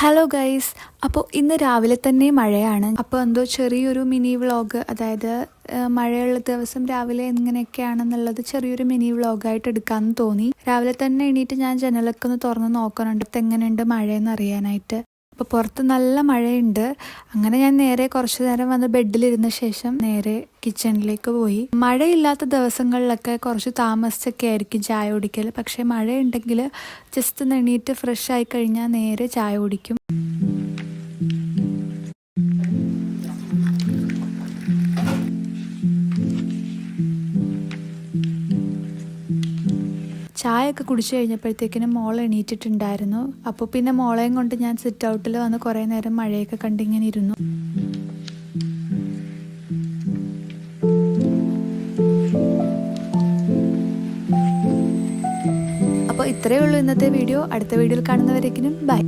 Hello guys, അപ്പോൾ ഇന്ന് രാവിലെ തന്നെ മഴയാണ്. അപ്പോൾ എന്തോ ചെറിയൊരു മിനി വ്ളോഗ്, അതായത് മഴയുള്ള ദിവസം രാവിലെ എങ്ങനെയൊക്കെയാണെന്നുള്ളത് ചെറിയൊരു മിനി വ്ളോഗായിട്ട് എടുക്കാമെന്ന് തോന്നി. രാവിലെ തന്നെ എണീറ്റ് ഞാൻ ജനലൊക്കെ ഒന്ന് തുറന്ന് നോക്കണുണ്ട് എങ്ങനെയുണ്ട് മഴയെന്ന് അറിയാനായിട്ട്. അപ്പോൾ പുറത്ത് നല്ല മഴയുണ്ട്. അങ്ങനെ ഞാൻ നേരെ കുറച്ചു നേരം വന്ന് ബെഡിലിരുന്ന ശേഷം നേരെ കിച്ചണിലേക്ക് പോയി. മഴയില്ലാത്ത ദിവസങ്ങളിലൊക്കെ കുറച്ച് താമസിച്ചൊക്കെ ആയിരിക്കും ചായ കുടിക്കൽ. പക്ഷേ മഴയുണ്ടെങ്കിൽ ജസ്റ്റ് ഒന്ന് എണീറ്റ് ഫ്രഷ് ആയി കഴിഞ്ഞാൽ നേരെ ചായ കുടിക്കും. ചായയൊക്കെ കുടിച്ചു കഴിഞ്ഞപ്പോഴത്തേക്കിനും മോൾ എണീറ്റിട്ടുണ്ടായിരുന്നു. അപ്പോൾ പിന്നെ മോളെയും കൊണ്ട് ഞാൻ സിറ്റ് ഔട്ടിൽ വന്ന് കുറേ നേരം മഴയൊക്കെ കണ്ടിങ്ങനെ ഇരുന്നു. അപ്പോൾ ഇത്രയേ ഉള്ളൂ ഇന്നത്തെ വീഡിയോ. അടുത്ത വീഡിയോയിൽ കാണുന്നവരേക്കിനും ബൈ.